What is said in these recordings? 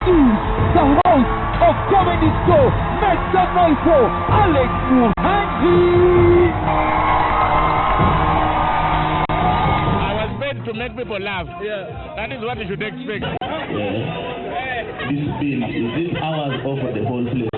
is the host of Comedy Show. Make some noise for Alex Muhangi. I was made to make people laugh. Yeah. That is what you should expect. This thing is this hours over the whole place.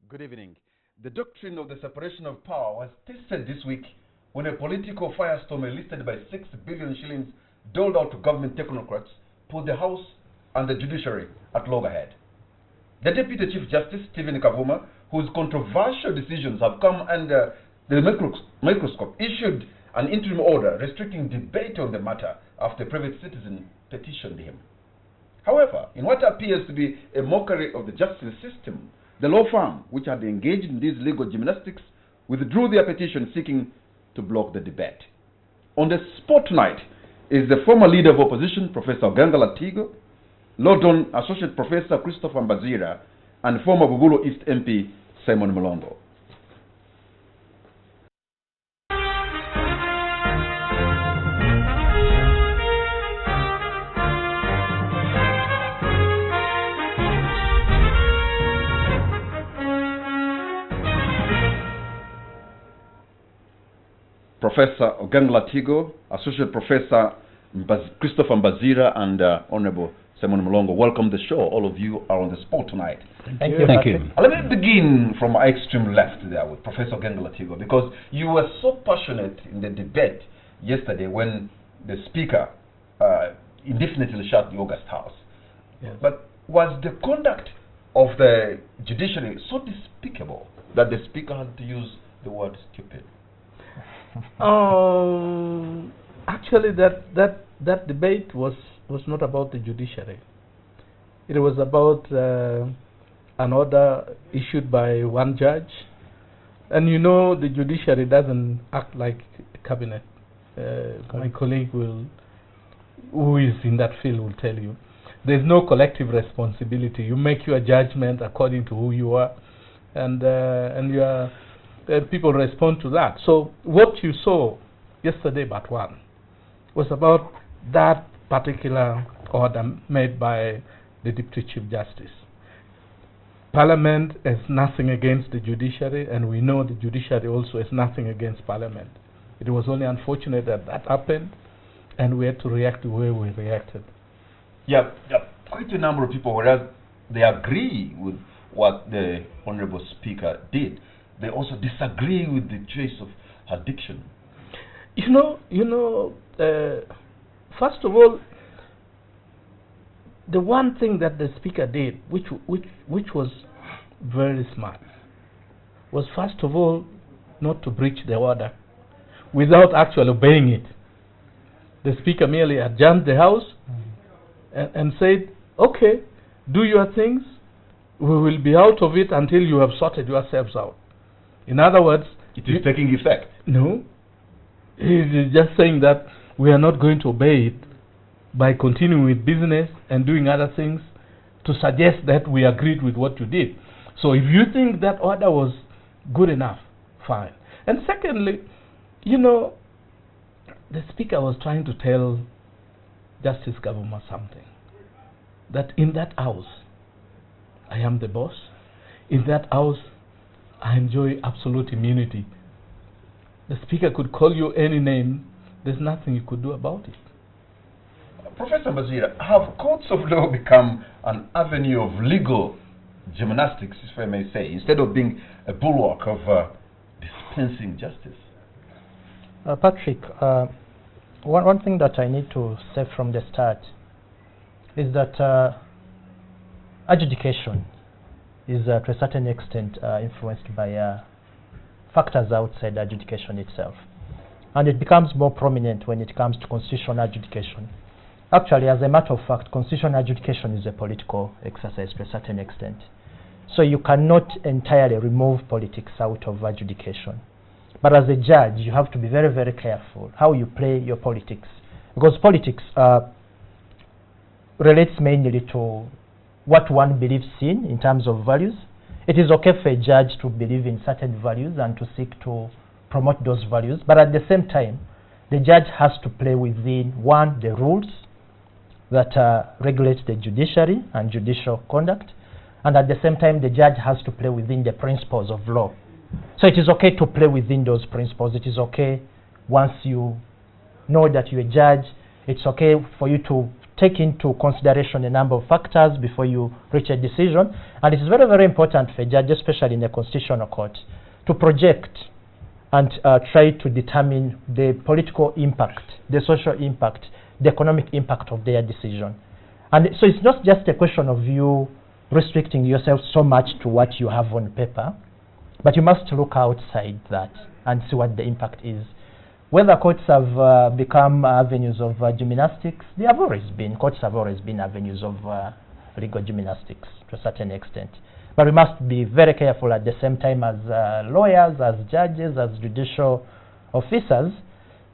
Good evening. The doctrine of the separation of power was tested this week when a political firestorm enlisted by 6 billion shillings doled out to government technocrats put the House and the Judiciary at loggerhead. The Deputy Chief Justice, Stephen Kavuma, whose controversial decisions have come under the microscope, issued an interim order restricting debate on the matter after a private citizen petitioned him. However, in what appears to be a mockery of the justice system, the law firm, which had engaged in these legal gymnastics, withdrew their petition seeking to block the debate. On the spot tonight is the former leader of opposition, Professor Ogenga Latigo, London Associate Professor Christopher Mbazira, and former Bubulo East MP, Mulongo. Professor Ogenga Latigo, Associate Professor Christopher Mbazira, and Honorable Mulongo. Welcome to the show. All of you are on the spot tonight. Thank you. Thank you. Let me begin from my extreme left there with Professor Ogenga Latigo, because you were so passionate in the debate yesterday when the Speaker indefinitely shut the August House. Yes. But was the conduct of the judiciary so despicable that the Speaker had to use the word stupid? Actually, that debate was not about the judiciary. It was about an order issued by one judge, and you know the judiciary doesn't act like a cabinet. My colleague who is in that field will tell you there's no collective responsibility. You make your judgment according to who you are, and your people respond to that. So what you saw yesterday, but one, was about that particular order made by the Deputy Chief Justice. Parliament has nothing against the judiciary, and we know the judiciary also has nothing against Parliament. It was only unfortunate that that happened, and we had to react the way we reacted. Yeah, quite a number of people, whereas they agree with what the Honorable Speaker did, they also disagree with the choice of her diction. First of all, the one thing that the Speaker did, which was very smart, was first of all not to breach the order without actually obeying it. The Speaker merely adjourned the House and said, okay, do your things, we will be out of it until you have sorted yourselves out. In other words, it is taking effect. No, he's just saying that we are not going to obey it by continuing with business and doing other things to suggest that we agreed with what you did. So if you think that order was good enough, fine. And secondly, the Speaker was trying to tell Justice Kavuma something, that in that house, I am the boss. In that house, I enjoy absolute immunity. The Speaker could call you any name. There's nothing you could do about it. Professor Mbazira, have courts of law become an avenue of legal gymnastics, if I may say, instead of being a bulwark of dispensing justice? Patrick, one thing that I need to say from the start is that adjudication is to a certain extent influenced by factors outside adjudication itself. And it becomes more prominent when it comes to constitutional adjudication. Actually, as a matter of fact, constitutional adjudication is a political exercise to a certain extent. So you cannot entirely remove politics out of adjudication. But as a judge, you have to be very, very careful how you play your politics. Because politics relates mainly to what one believes in terms of values. It is okay for a judge to believe in certain values and to seek to promote those values. But at the same time, the judge has to play within, one, the rules that regulate the judiciary and judicial conduct. And at the same time, the judge has to play within the principles of law. So it is okay to play within those principles. It is okay once you know that you're a judge, it's okay for you to take into consideration a number of factors before you reach a decision. And it is very, very important for a judge, especially in a constitutional court, to project and try to determine the political impact, the social impact, the economic impact of their decision. And so it's not just a question of you restricting yourself so much to what you have on paper, but you must look outside that and see what the impact is. Whether courts have become avenues of gymnastics, they have always been. Courts have always been avenues of legal gymnastics to a certain extent. But we must be very careful at the same time as lawyers, as judges, as judicial officers,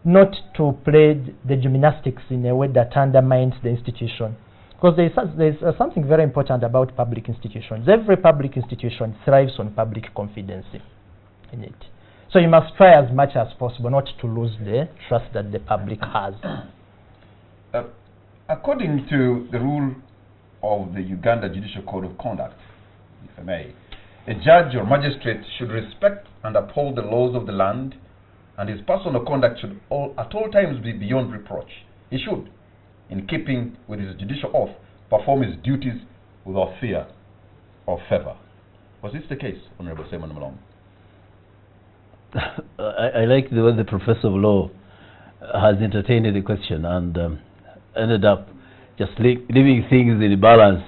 not to play the gymnastics in a way that undermines the institution. Because there's something very important about public institutions. Every public institution thrives on public confidence in it. So you must try as much as possible not to lose the trust that the public has. According to the rule of the Uganda Judicial Code of Conduct, if I may, a judge or magistrate should respect and uphold the laws of the land, and his personal conduct should at all times be beyond reproach. He should, in keeping with his judicial oath, perform his duties without fear or favor. Was this the case, Honorable Simon Mulongo? I like the way the Professor of Law has entertained the question and ended up just leaving things in balance.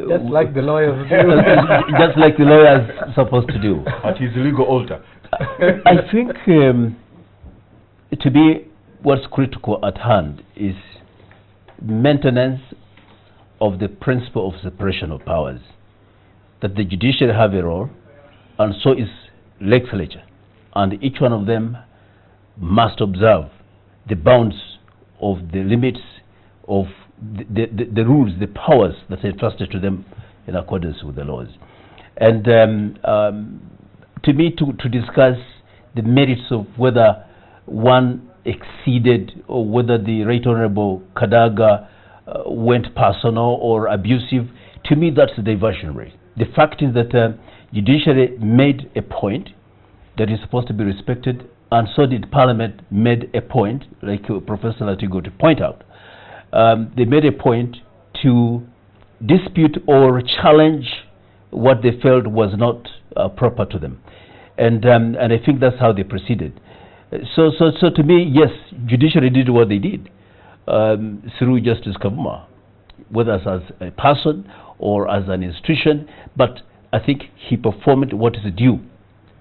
Just like the lawyers do. Just like the lawyers are supposed to do. At his legal altar. I think to be what's critical at hand is maintenance of the principle of separation of powers. That the judiciary have a role, and so is legislature. And each one of them must observe the bounds of the limits of the rules, the powers that are entrusted to them in accordance with the laws. And to me, to discuss the merits of whether one exceeded or whether the Right Honorable Kadaga went personal or abusive, to me that's diversionary. The fact is that judiciary made a point that is supposed to be respected, and so did Parliament made a point, like Professor Latigo to point out. They made a point to dispute or challenge what they felt was not proper to them. And I think that's how they proceeded. So to me, yes, judiciary did what they did through Justice Kavuma, whether as a person or as an institution, but I think he performed what is due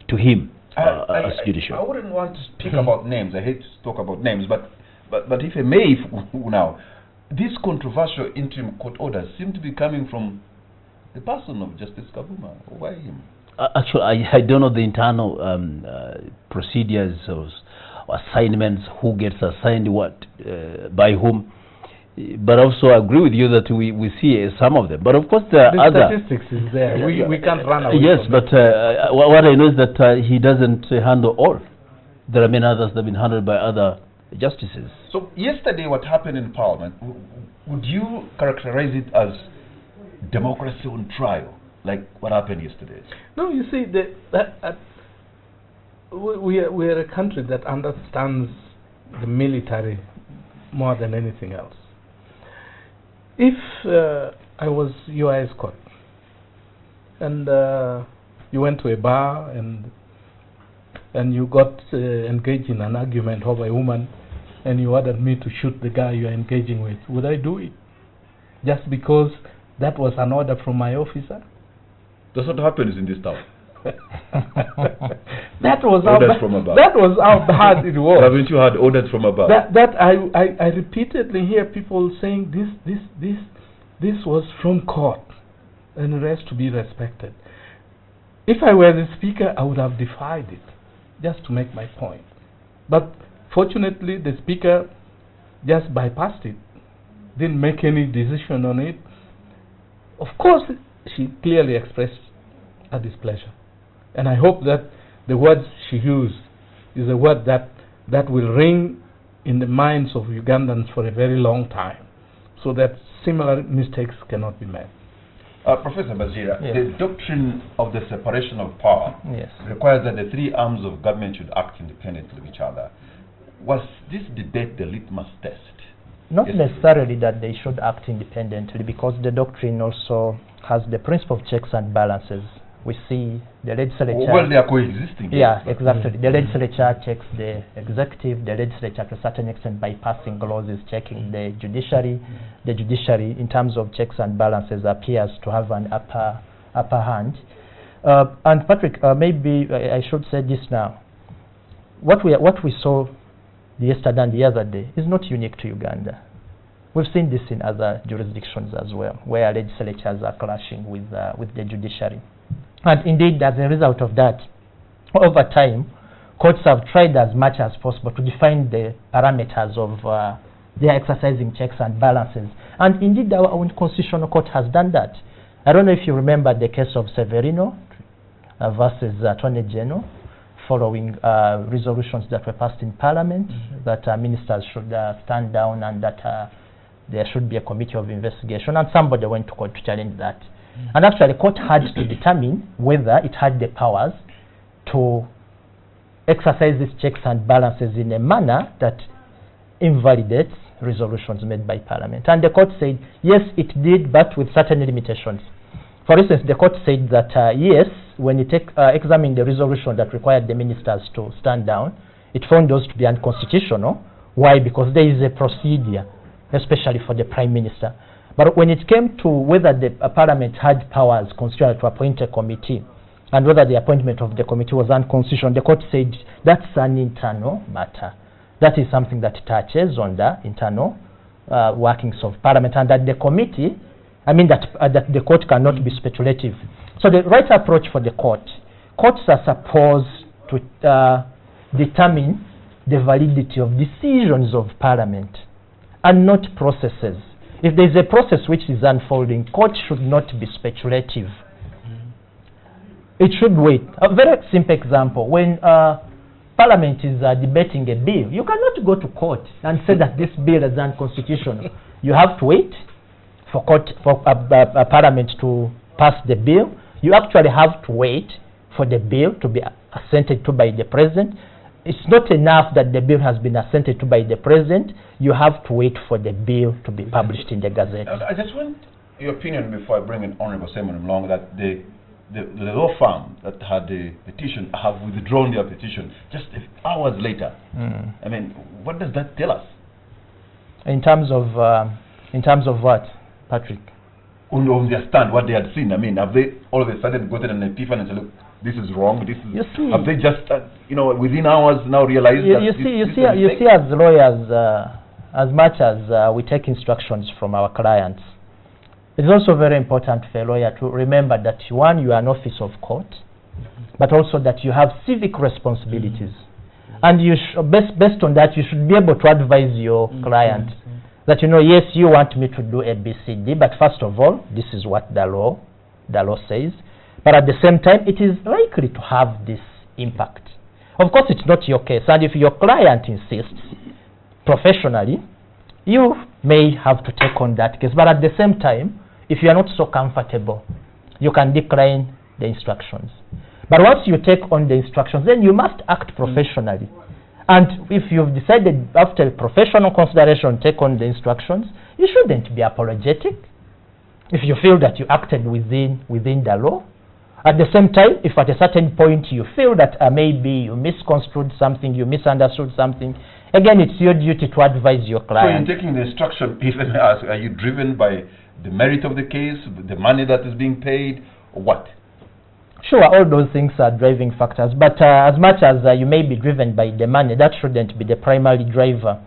to him as judiciary. I wouldn't want to speak about names. I hate to talk about names, but if I may now, these controversial interim court orders seem to be coming from the person of Justice Kavuma. Why him? Actually, I don't know the internal procedures or assignments, who gets assigned what, by whom. But also I agree with you that we see some of them. But of course there are other... statistics is there. We can't run away yes, from but what I know is that he doesn't handle all. There are many others that have been handled by other justices. So yesterday what happened in Parliament, would you characterize it as democracy on trial, like what happened yesterday? No, you see, we are a country that understands the military more than anything else. If I was your escort and you went to a bar and you got engaged in an argument over a woman and you ordered me to shoot the guy you are engaging with, would I do it? Just because that was an order from my officer? That's what happens in this town. That was orders from above. That was how bad it was. Haven't you had orders from above? That I repeatedly hear people saying this was from court and it has to be respected. If I were the speaker, I would have defied it, just to make my point. But fortunately, the speaker just bypassed it, didn't make any decision on it. Of course, she clearly expressed her displeasure. And I hope that the words she used is a word that will ring in the minds of Ugandans for a very long time, so that similar mistakes cannot be made. Professor Mbazira, yes. The doctrine of the separation of power Yes. requires that the three arms of government should act independently of each other. Was this debate the litmus test? Not Yes. necessarily that they should act independently, because the doctrine also has the principle of checks and balances. We see the legislature... Well, they are coexisting. Yeah, exactly. The legislature checks the executive, the legislature to a certain extent by passing laws is checking the judiciary. The judiciary, in terms of checks and balances, appears to have an upper hand. And Patrick, maybe I should say this now. What we saw yesterday and the other day is not unique to Uganda. We've seen this in other jurisdictions as well, where legislatures are clashing with the judiciary. And indeed, as a result of that, over time, courts have tried as much as possible to define the parameters of their exercising checks and balances. And indeed, our own constitutional court has done that. I don't know if you remember the case of Severino versus Attorney General, following resolutions that were passed in Parliament, that ministers should stand down and that there should be a committee of investigation, and somebody went to court to challenge that. And actually, the court had to determine whether it had the powers to exercise these checks and balances in a manner that invalidates resolutions made by Parliament. And the court said, yes, it did, but with certain limitations. For instance, the court said that, yes, when it examined the resolution that required the ministers to stand down, it found those to be unconstitutional. Why? Because there is a procedure, especially for the Prime Minister. But when it came to whether the Parliament had powers constitutional to appoint a committee, and whether the appointment of the committee was unconstitutional, the court said that's an internal matter. That is something that touches on the internal workings of Parliament, and that the committee, that the court cannot be speculative. So the right approach for the courts are supposed to determine the validity of decisions of Parliament and not processes. If there is a process which is unfolding, courts should not be speculative. It should wait. A very simple example, when Parliament is debating a bill, you cannot go to court and say that this bill is unconstitutional. You have to wait for Parliament to pass the bill. You actually have to wait for the bill to be assented to by the President. It's not enough that the bill has been assented to by the President. You have to wait for the bill to be published in the Gazette. I just want your opinion before I bring in Honorable Simon Mulongo, that the law firm that had the petition have withdrawn their petition just hours later. What does that tell us? In terms of what, Patrick? On their stand, what they had seen. Have they all of a sudden gotten an epiphany and said, look, this is wrong, this is... Have they just, within hours now realized that you see, as lawyers, as much as we take instructions from our clients, it's also very important for a lawyer to remember that, one, you are an office of court, but also that you have civic responsibilities. And you based on that, you should be able to advise your client that, yes, you want me to do A, B, C, D, but first of all, this is what the law says. But at the same time, it is likely to have this impact. Of course, it's not your case. And if your client insists professionally, you may have to take on that case. But at the same time, if you are not so comfortable, you can decline the instructions. But once you take on the instructions, then you must act professionally. And if you've decided after professional consideration take on the instructions, you shouldn't be apologetic if you feel that you acted within the law. At the same time, if at a certain point you feel that maybe you misconstrued something, you misunderstood something, again, it's your duty to advise your client. So in taking the instruction, if I may ask, are you driven by the merit of the case, the money that is being paid, or what? Sure, all those things are driving factors, but as much as you may be driven by the money, that shouldn't be the primary driver.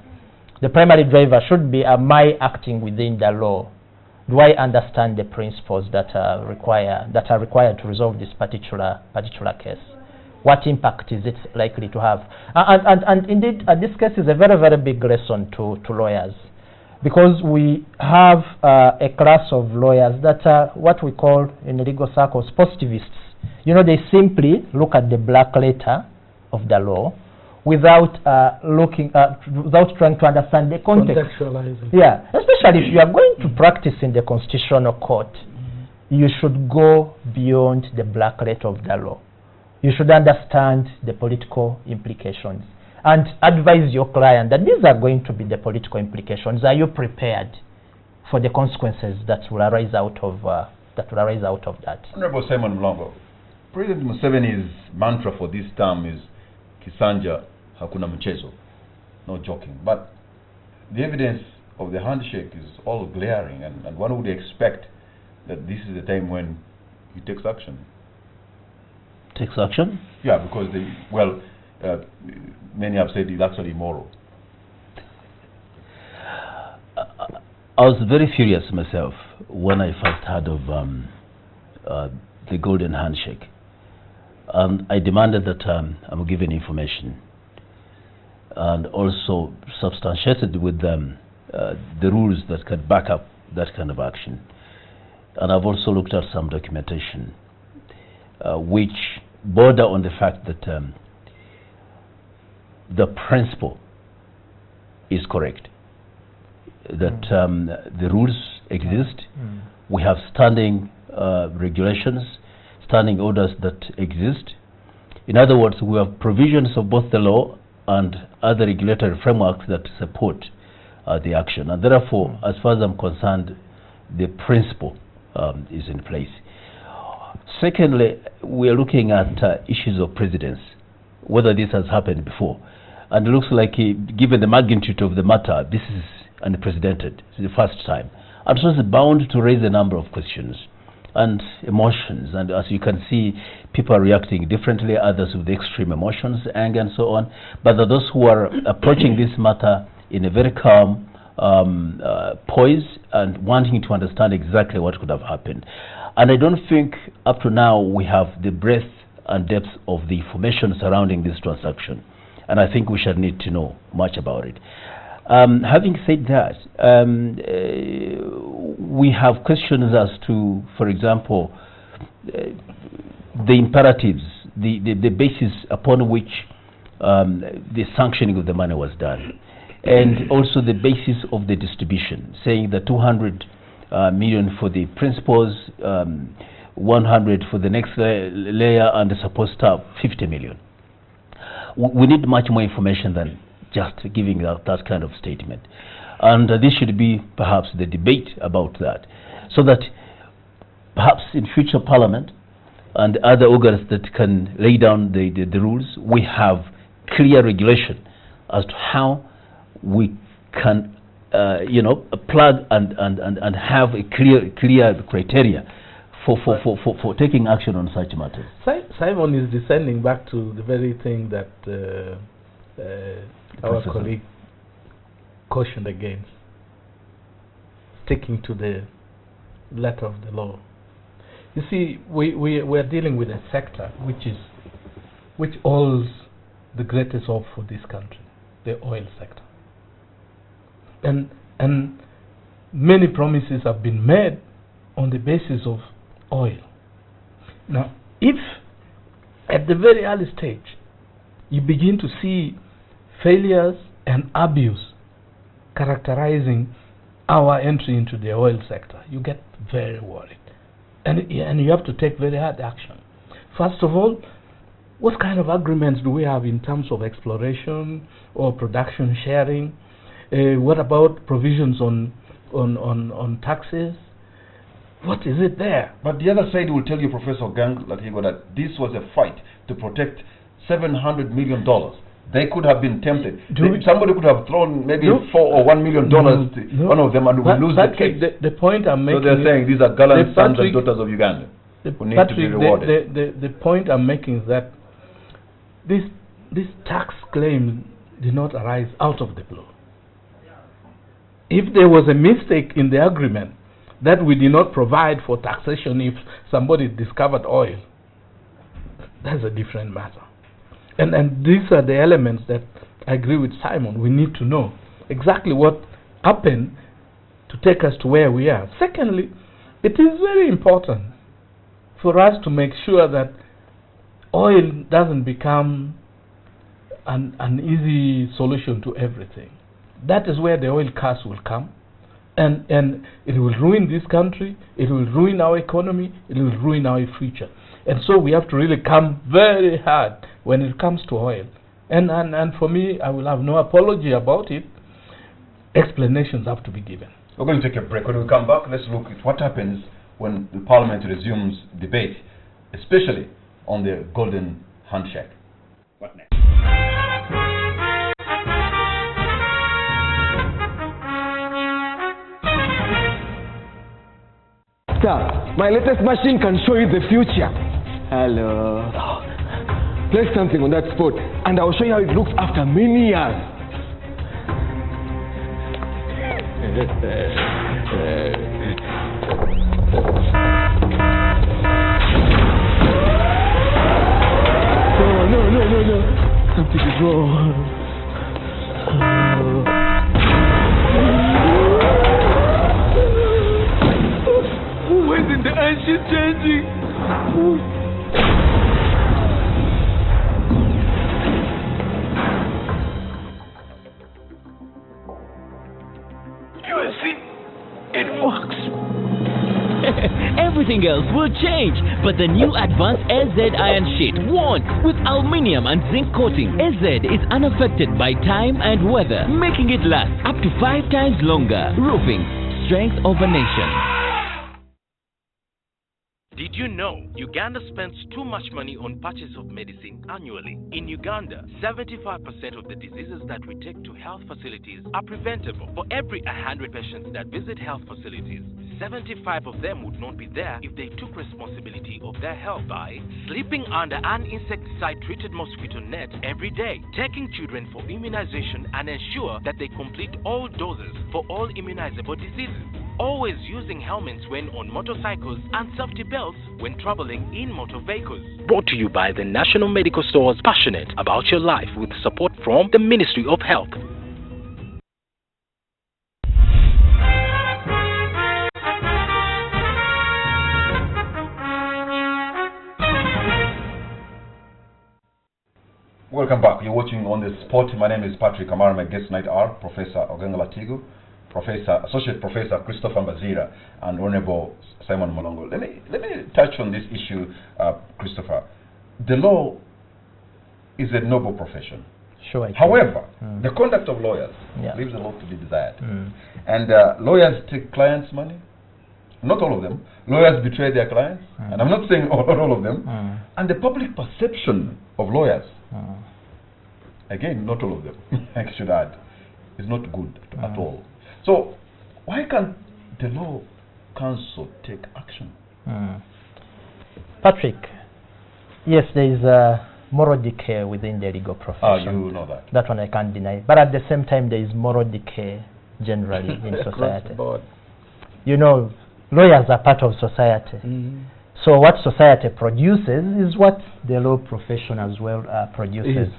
The primary driver should be, am I acting within the law? Do I understand the principles that are required to resolve this particular case? What impact is it likely to have? And indeed, this case is a very, very big lesson to lawyers, because we have a class of lawyers that are what we call in legal circles positivists. You know, they simply look at the black letter of the law without without trying to understand the context. Contextualizing. Yeah, especially if you are going to practice in the constitutional court, you should go beyond the black letter of the law. You should understand the political implications and advise your client that these are going to be the political implications. Are you prepared for the consequences that will arise out of that? Honorable Simon Mulongo, President Museveni's mantra for this term is Kisanja Hakuna Mchezo, no joking. But the evidence of the handshake is all glaring, and one would expect that this is the time when he takes action. Takes action? Yeah, because many have said it's actually immoral. I was very furious myself when I first heard of the golden handshake. I demanded that I'm given information and also substantiated with them the rules that can back up that kind of action. And I've also looked at some documentation which border on the fact that the principle is correct, that the rules exist. We have standing regulations, standing orders that exist. In other words, we have provisions of both the law and other regulatory frameworks that support the action. And therefore, as far as I'm concerned, the principle is in place. Secondly, we are looking at issues of precedence, whether this has happened before. And it looks like, given the magnitude of the matter, this is unprecedented. It's the first time. And so it's bound to raise a number of questions and emotions. And as you can see, people are reacting differently, others with extreme emotions, anger, and so on. But there are those who are approaching this matter in a very calm poise and wanting to understand exactly what could have happened. And I don't think up to now we have the breadth and depth of the information surrounding this transaction. And I think we shall need to know much about it. Having said that, we have questions as to, for example, the imperatives, the basis upon which the sanctioning of the money was done, and also the basis of the distribution, saying that 200 million for the principals, 100 for the next layer, and the supposed staff 50 million. We need much more information than just giving that kind of statement. And this should be perhaps the debate about that, so that perhaps in future Parliament and other organs that can lay down the rules, we have clear regulation as to how we can plug and have a clear criteria for taking action on such matters. Simon is descending back to the very thing that our colleague cautioned against, sticking to the letter of the law. You see, we're dealing with a sector which holds the greatest hope for this country, the oil sector. And many promises have been made on the basis of oil. Now, if at the very early stage you begin to see failures and abuse characterizing our entry into the oil sector, you get very worried. And you have to take very hard action. First of all, What kind of agreements do we have in terms of exploration or production sharing? What about provisions on taxes? What is it there? But the other side will tell you, Professor Ogenga Latigo, that this was a fight to protect $700 million. They could have been tempted. Somebody could have thrown maybe $4 or $1 million to one of them, and we lose the case. The point I'm making. So they're saying these are gallant sons and daughters of Uganda who need to be rewarded. The point I'm making is that this tax claim did not arise out of the blue. If there was a mistake in the agreement that we did not provide for taxation if somebody discovered oil, that's a different matter. And these are the elements that I agree with Simon. We need to know exactly what happened to take us to where we are. Secondly, it is very important for us to make sure that oil doesn't become an easy solution to everything. That is where the oil curse will come. And it will ruin this country, it will ruin our economy, it will ruin our future. And so we have to really come very hard when it comes to oil. And for me, I will have no apology about it. Explanations have to be given. We're going to take a break. When we come back, let's look at what happens when the Parliament resumes debate, especially on the golden handshake. What next? Sir, my latest machine can show you the future. Hello. Place something on that spot, and I'll show you how it looks after many years. No. Something is wrong. When did the ancient changing? You have seen? It works. Everything else will change, but the new advanced SZ iron sheet won't. With aluminium and zinc coating, SZ is unaffected by time and weather, making it last up to 5 times longer. Roofing, strength of a nation. Did you know Uganda spends too much money on purchase of medicine annually? In Uganda, 75% of the diseases that we take to health facilities are preventable. For every 100 patients that visit health facilities, 75 of them would not be there if they took responsibility of their health by sleeping under an insecticide-treated mosquito net every day, taking children for immunization and ensure that they complete all doses for all immunizable diseases, always using helmets when on motorcycles and safety belts when traveling in motor vehicles. Brought to you by the National Medical Stores, passionate about your life with support from the Ministry of Health. Welcome back. You're watching On The Spot. My name is Patrick Amara. My guest tonight are Professor Ogenga Latigo, Associate Professor Christopher Mbazira, and Honorable Simon Mulongo. Let me touch on this issue, Christopher. The law is a noble profession. Sure. However, the conduct of lawyers leaves a lot to be desired. And lawyers take clients' money. Not all of them. Lawyers betray their clients. And I'm not saying all of them. And the public perception of lawyers, again, not all of them, I should add, is not good at all. So, why can't the Law Council take action? Patrick, yes, there is a moral decay within the legal profession. You know that. That one I can't deny. But at the same time, there is moral decay generally in society. The board. You know, lawyers are part of society. So what society produces is what the law profession as well produces.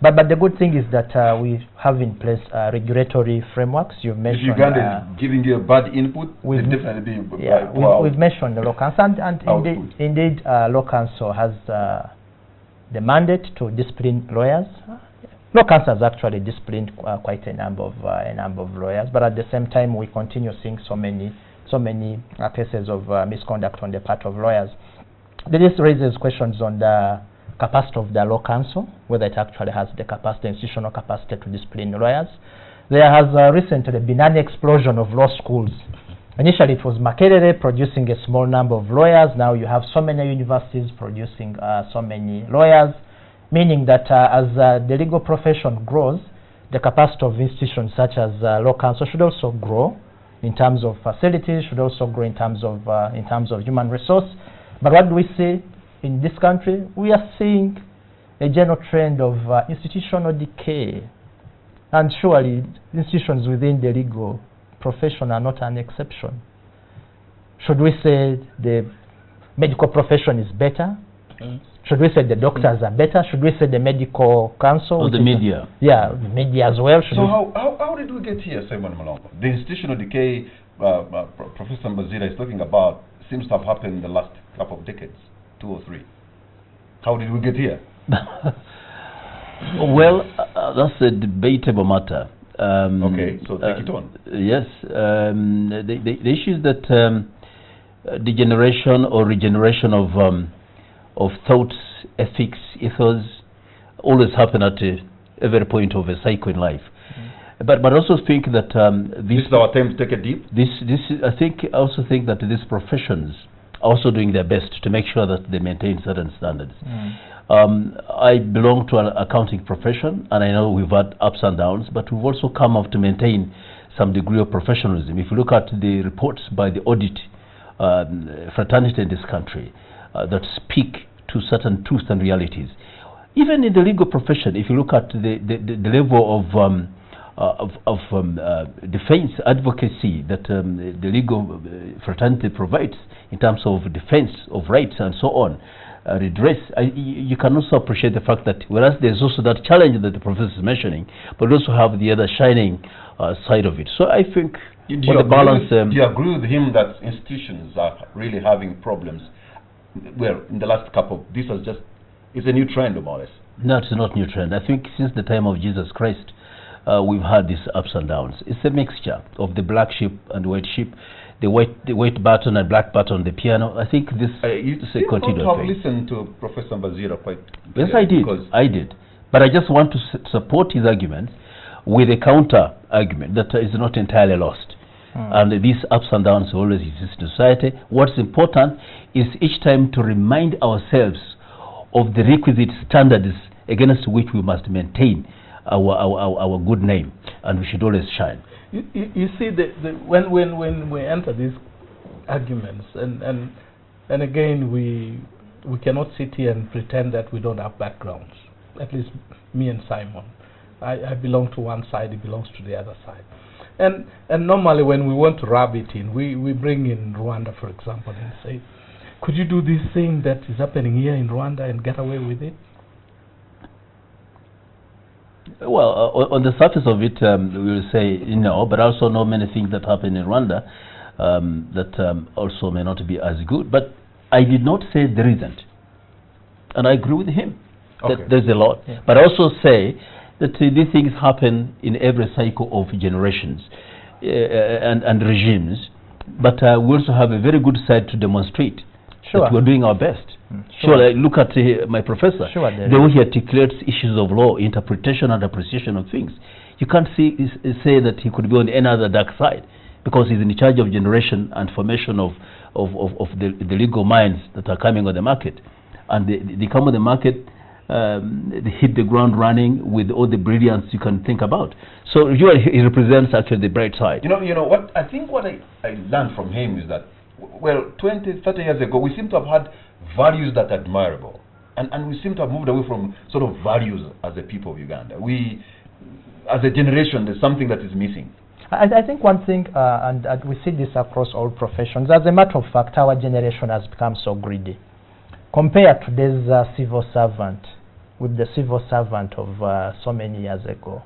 But the good thing is that we have in place regulatory frameworks. You've mentioned. If Uganda is giving you a bad input, we'll definitely be. We've mentioned the law council, and indeed, law council has the mandate to discipline lawyers. Law council has actually disciplined quite a number of lawyers, but at the same time, we continue seeing so many cases of misconduct on the part of lawyers. This raises questions on the capacity of the law council, whether it actually has the capacity, institutional capacity to discipline lawyers. There has recently been an explosion of law schools. Initially it was Makerere producing a small number of lawyers. Now you have so many universities producing so many lawyers, meaning that as the legal profession grows, the capacity of institutions such as law council should also grow in terms of facilities, should also grow in terms of human resource. But what do we see in this country? We are seeing a general trend of institutional decay. And surely institutions within the legal profession are not an exception. Should we say the medical profession is better? Should we say the doctors are better? Should we say the medical council? Or the media? Yeah, the media as well. So how did we get here, Simon Mulongo? The institutional decay Professor Mbazira is talking about seems to have happened in the last couple of decades, 2 or 3. How did we get here? Well, that's a debatable matter. Okay, so take it on. Yes, the issue is that degeneration or regeneration of thoughts, ethics, ethos always happen at every point of a cycle in life. But also think that this is our time to take a deep. I also think that these professions are also doing their best to make sure that they maintain certain standards. I belong to an accounting profession, and I know we've had ups and downs, but we've also come up to maintain some degree of professionalism. If you look at the reports by the audit fraternity in this country that speak to certain truths and realities, even in the legal profession, if you look at the level of defense advocacy that the legal fraternity provides in terms of defense of rights and so on, redress, you can also appreciate the fact that whereas there's also that challenge that the professor is mentioning, but also have the other shining side of it. So I think do you agree with him that institutions are really having problems? Well, in the last couple, this was just, it's a new trend more or less. No, it's not new trend. I think since the time of Jesus Christ, we've had these ups and downs. It's a mixture of the black sheep and the white sheep, the white button and black button on the piano. I think this is a continued thing. You have thing. listened to Professor Mbazira quite Yes, I did. I did. But I just want to support his argument with a counter argument that is not entirely lost. And these ups and downs always exist in society. What's important is each time to remind ourselves of the requisite standards against which we must maintain our good name, and we should always shine. You see, when we enter these arguments, and again we cannot sit here and pretend that we don't have backgrounds. At least me and Simon, I belong to one side, he belongs to the other side. And normally when we want to rub it in, we bring in Rwanda, for example, and say, could you do this thing that is happening here in Rwanda and get away with it? Well, on the surface of it, we will say no, but I also know many things that happen in Rwanda that also may not be as good. But I did not say there isn't. And I agree with him that there's a lot. Yeah. But I also say that these things happen in every cycle of generations and regimes. But we also have a very good side to demonstrate that we're doing our best. Sure, look at my professor. The way he articulates issues of law, interpretation and appreciation of things. You can't say that he could be on any other dark side, because he's in charge of generation and formation of the legal minds that are coming on the market. And they come on the market, they hit the ground running with all the brilliance you can think about. So he represents actually the bright side. You know what? I think what I learned from him is that, well, 20, 30 years ago, we seem to have had values that are admirable. And we seem to have moved away from sort of values as a people of Uganda. We, as a generation, there's something that is missing. I think one thing, and we see this across all professions, as a matter of fact, our generation has become so greedy. Compare today's civil servant with the civil servant of so many years ago,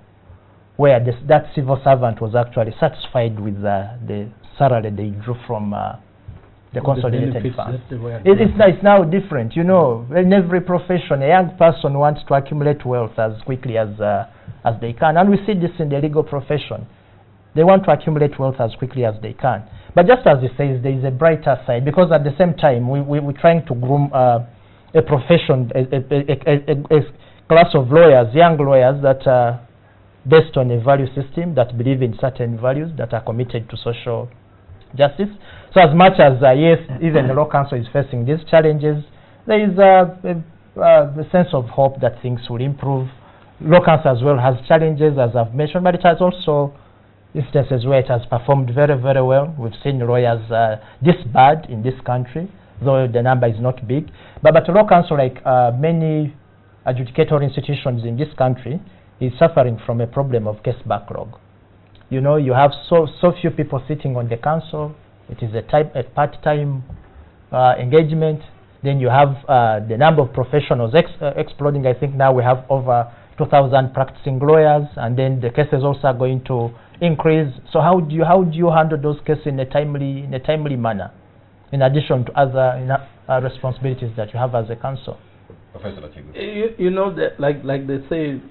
where that civil servant was actually satisfied with the salary they drew from the consolidated funds. It's now different. You know, in every profession, a young person wants to accumulate wealth as quickly as they can. And we see this in the legal profession. They want to accumulate wealth as quickly as they can. But just as he says, there is a brighter side, because at the same time, we're trying to groom a profession, a class of lawyers, young lawyers that are based on a value system, that believe in certain values, that are committed to social justice. So as much as, yes, even the Law Council is facing these challenges, there is a sense of hope that things will improve. Law Council as well has challenges, as I've mentioned, but it has also instances where it has performed very, very well. We've seen lawyers disbarred in this country, though the number is not big. But Law Council, like many adjudicatory institutions in this country, is suffering from a problem of case backlog. You know, you have so few people sitting on the council. It is a part-time engagement. Then you have the number of professionals exploding. I think now we have over 2,000 practicing lawyers, and then the cases also are going to increase. So how do you handle those cases in a timely manner, in addition to other responsibilities that you have as a council? Professor Latigo. You know, that like they say,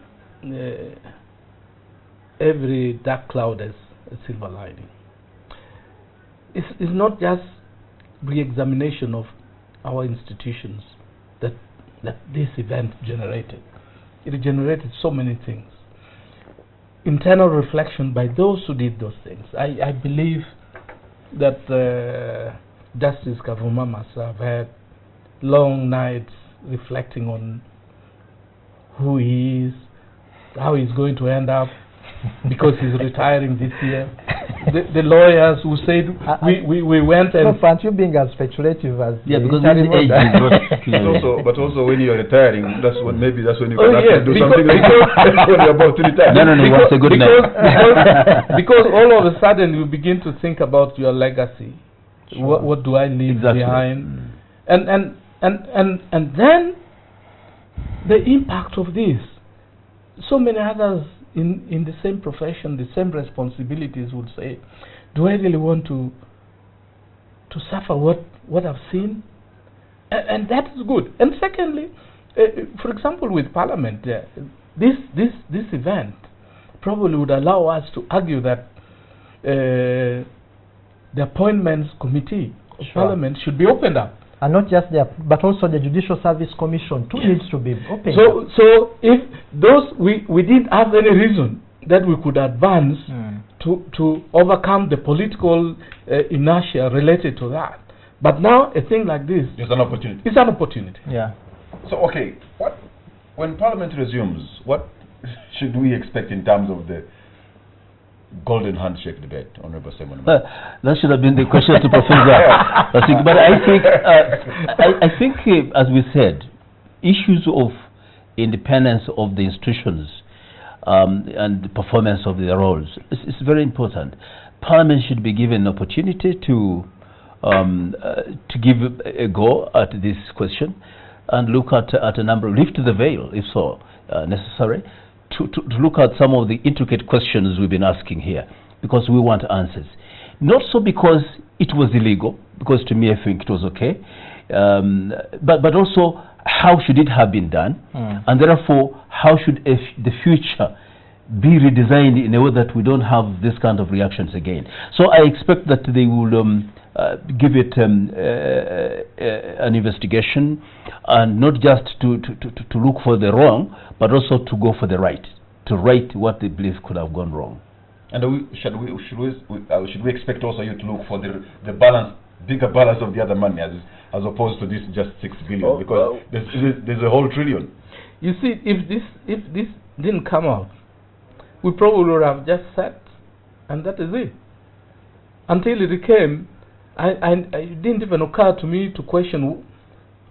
every dark cloud has a silver lining. It's not just re-examination of our institutions that this event generated. It generated so many things. Internal reflection by those who did those things. I believe that Justice Kavuma must have had long nights reflecting on who he is, how he's going to end up, because he's retiring this year. The lawyers who said we went and... No, aren't you being as speculative as... Yeah, because this age is not clear. But also when you're retiring, that's when you can actually do something like when you're about to retire. No, what's a good name? Because all of a sudden you begin to think about your legacy. Sure. What do I leave behind? And then the impact of this. So many others in the same profession, the same responsibilities would say, do I really want to suffer what I've seen? And that is good. And secondly, for example, with Parliament, this event probably would allow us to argue that the Appointments Committee of Parliament should be opened up. And not just there, but also the Judicial Service Commission too needs to be opened. So if those we didn't have any reason that we could advance to overcome the political inertia related to that. But now a thing like this is an opportunity. It's an opportunity. Yeah. So okay, when Parliament resumes, what should we expect in terms of the golden handshake debate, Honorable Simon? That should have been the question to Professor. But I think, as we said, issues of independence of the institutions and the performance of their roles is very important. Parliament should be given an opportunity to give a go at this question and look at a number, lift the veil, if so necessary, to look at some of the intricate questions we've been asking here, because we want answers. Not so because it was illegal, because to me I think it was okay, but also how should it have been done, and therefore how should the future be redesigned in a way that we don't have this kind of reactions again. So I expect that they will give it an investigation, and not just to look for the wrong, but also to go for the right, to right what they believe could have gone wrong. And should we expect also you to look for the balance, bigger balance of the other money, as opposed to this just 6 billion, because there's a whole trillion. You see, if this didn't come out, we probably would have just sat, and that is it. Until it came, it didn't even occur to me to question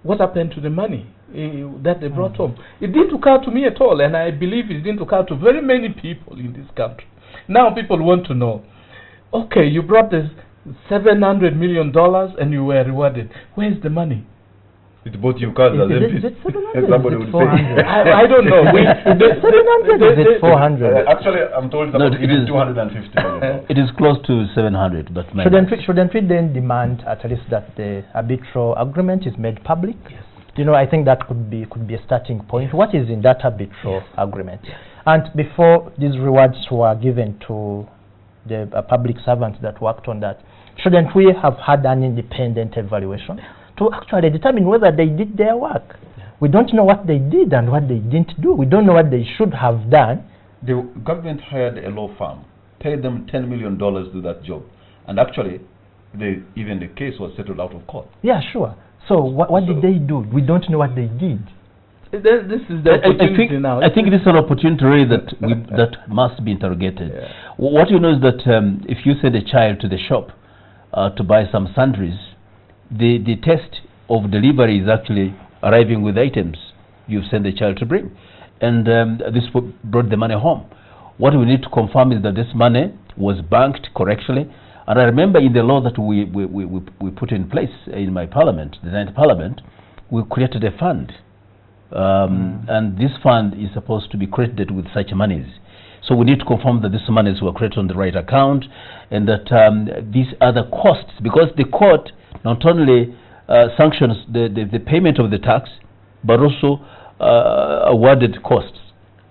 what happened to the money that they brought home. It didn't occur to me at all, and I believe it didn't occur to very many people in this country. Now people want to know, okay, you brought this $700 million and you were rewarded. Where's the money? It bought you cars as MPs. Somebody would say. I don't know. Is it 400? Actually, I'm told it is 250 million. It is close to 700, but shouldn't we then demand at least that the arbitral agreement is made public? Yes. You know, I think that could be a starting point. What is in that arbitral agreement? And before these rewards were given to the public servants that worked on that, shouldn't we have had an independent evaluation to actually determine whether they did their work. We don't know what they did and what they didn't do. We don't know what they should have done. The government hired a law firm, paid them $10 million to do that job, and actually, even the case was settled out of court. Yeah, sure. So what did they do? We don't know what they did. This is the opportunity now. I think this is an opportunity really that must be interrogated. Yeah. What you know is that if you send a child to the shop to buy some sundries, the test of delivery is actually arriving with items you've sent the child to bring. And this brought the money home. What we need to confirm is that this money was banked correctly. And I remember in the law that we put in place in my parliament, the 9th parliament, we created a fund. And this fund is supposed to be credited with such monies. So we need to confirm that these monies were credited on the right account, and that these other costs, because the court not only sanctions the payment of the tax, but also awarded costs.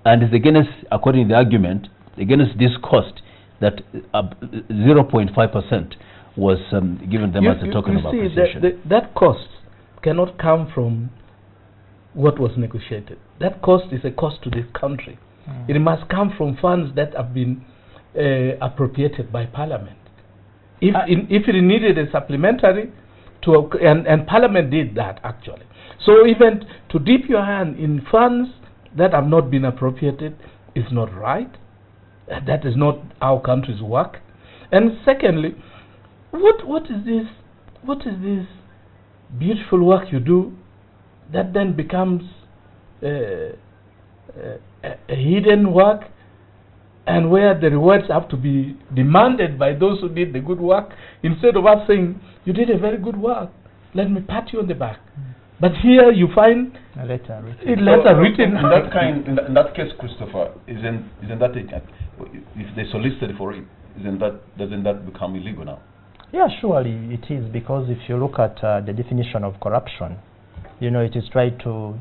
And it's against, according to the argument, against this cost that 0.5% was given them as a token of appreciation. That cost cannot come from what was negotiated. That cost is a cost to this country. It must come from funds that have been appropriated by Parliament. If it needed a supplementary, and Parliament did that actually. So even to dip your hand in funds that have not been appropriated is not right. That is not how countries work. And secondly, what is this beautiful work you do that then becomes a hidden work, and where the rewards have to be demanded by those who did the good work, instead of us saying, you did a very good work, let me pat you on the back. But here you find a letter written. In that case, Christopher, isn't that it? If they solicited for it, doesn't that become illegal now? Yeah, surely it is, because if you look at the definition of corruption, you know, it is try to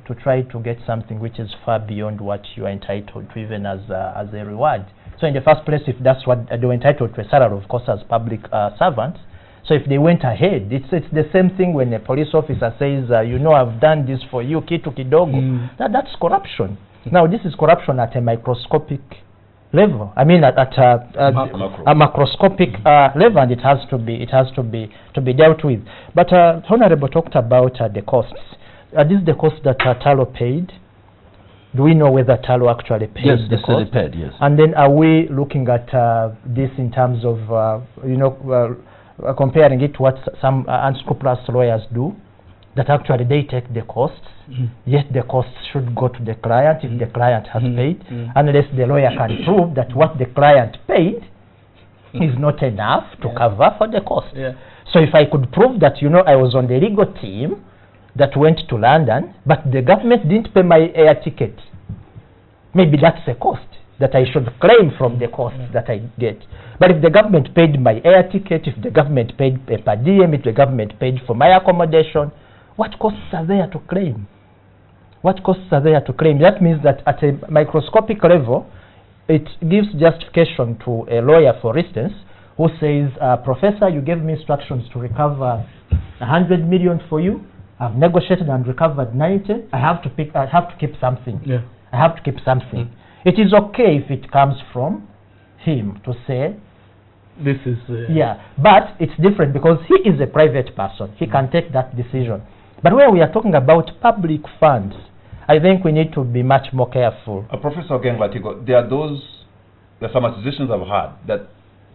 get something which is far beyond what you are entitled to, even as a reward. So in the first place, if that's what they were entitled to, a salary, of course, as public servants. So if they went ahead, it's the same thing when a police officer says, you know, I've done this for you, kitu kidogo. That's corruption. Now this is corruption at a microscopic level. I mean, at a macroscopic level, and it has to be dealt with. But Honorable talked about the costs. This is the cost that Talo paid. Do we know whether Talo actually paid the cost? Yes, paid, yes. And then are we looking at this in terms of, comparing it to what some unscrupulous lawyers do, that actually they take the costs, yet the costs should go to the client if the client has paid, unless the lawyer can prove that what the client paid is not enough to cover for the cost. So if I could prove that, you know, I was on the legal team that went to London, but the government didn't pay my air ticket, maybe that's a cost that I should claim from the cost that I get. But if the government paid my air ticket, if the government paid per diem, if the government paid for my accommodation, what costs are there to claim? What costs are there to claim? That means that at a microscopic level, it gives justification to a lawyer, for instance, who says, Professor, you gave me instructions to recover 100 million for you. I've negotiated and recovered 90. I have to keep something. I have to keep something. It is okay if it comes from him to say, this is... but it's different because he is a private person. He can take that decision. But when we are talking about public funds, I think we need to be much more careful. Professor Ogenga Latigo, there are some accusations I've heard that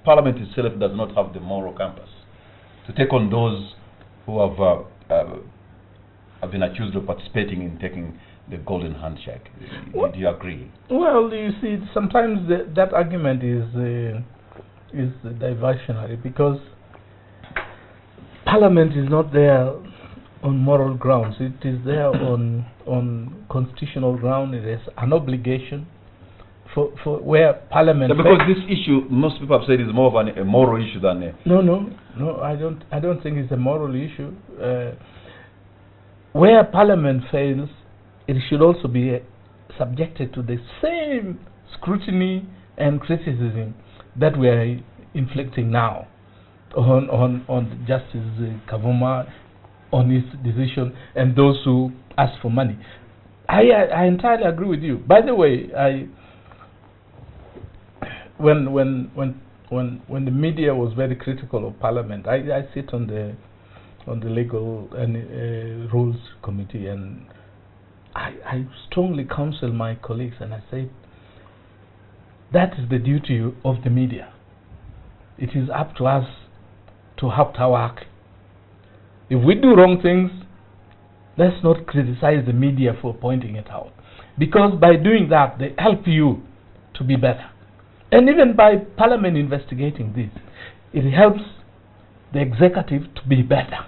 Parliament itself does not have the moral compass to take on those who have been accused of participating in taking the golden handshake. Do you agree? Well, you see, sometimes that argument is diversionary, because Parliament is not there on moral grounds. It is there on constitutional ground. It is an obligation for where Parliament... because this issue, most people have said, is more of a moral issue than a... No, I don't think it's a moral issue. Where Parliament fails, it should also be subjected to the same scrutiny and criticism that we are inflicting now on Justice Kavuma on its decision and those who ask for money. I entirely agree with you. By the way, when the media was very critical of Parliament, I sit on the Legal and Rules Committee, and I strongly counsel my colleagues, and I say that is the duty of the media. It is up to us to help our work. If we do wrong things, let's not criticize the media for pointing it out, because by doing that, they help you to be better. And even by Parliament investigating this, it helps the executive to be better,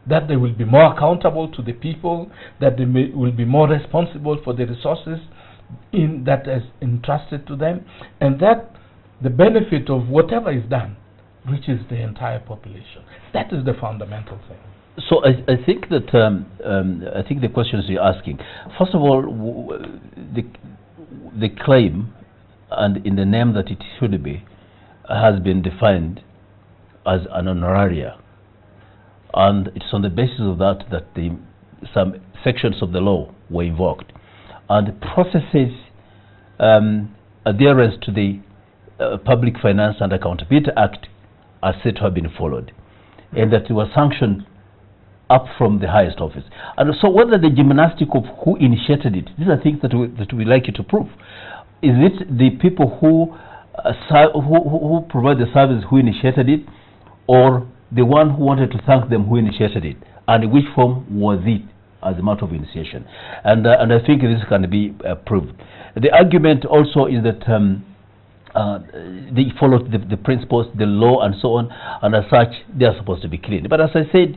that they will be more accountable to the people, that they will be more responsible for the resources that is entrusted to them, and that the benefit of whatever is done reaches the entire population. That is the fundamental thing. So I think that I think the questions you're asking, first of all, the claim and in the name that it should be has been defined as an honoraria, and it's on the basis of that some sections of the law were invoked, and processes adherence to the Public Finance and Accountability Act are said to have been followed, and that it was sanctioned up from the highest office. And so whether the gymnastics of who initiated it, these are things that we like you to prove. Is it the people who provide the service who initiated it, or the one who wanted to thank them who initiated it? And in which form was it as a matter of initiation? And I think this can be proved. The argument also is that they followed the principles, the law, and so on, and as such, they are supposed to be clean. But as I said,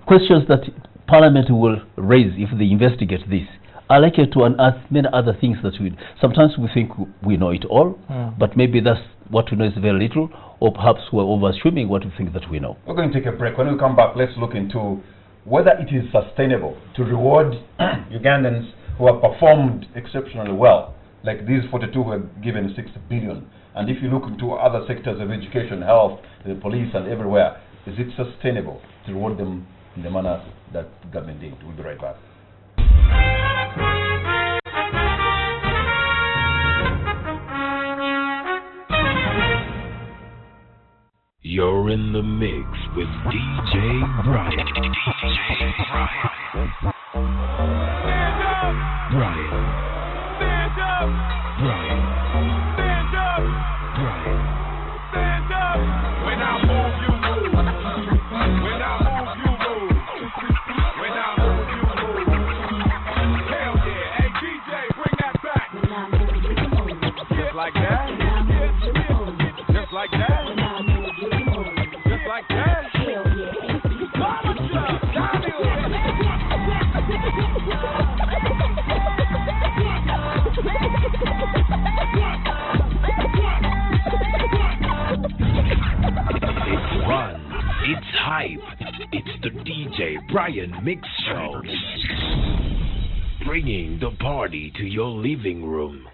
questions that Parliament will raise if they investigate this are likely to unearth many other things that sometimes we think we know it all, but maybe that's what we know is very little, or perhaps we're over-assuming what we think that we know. We're going to take a break. When we come back, let's look into whether it is sustainable to reward Ugandans who have performed exceptionally well, like these 42 who were given 6 billion. And if you look into other sectors of education, health, the police, and everywhere, is it sustainable to reward them in the manner that the government did? We'll be right back. You're in the mix with DJ Brian. DJ Brian. Brian. Stand up. Brian. Stand up. Brian. Stand up. When I move, you move. When I move, you move. When I move, you move. Hell yeah. Hey, DJ, bring that back. Just like that. Just like that. Just like that. Mama Chuck, It's fun. It's hype. It's the DJ Brian Mix Show. Bringing the party to your living room.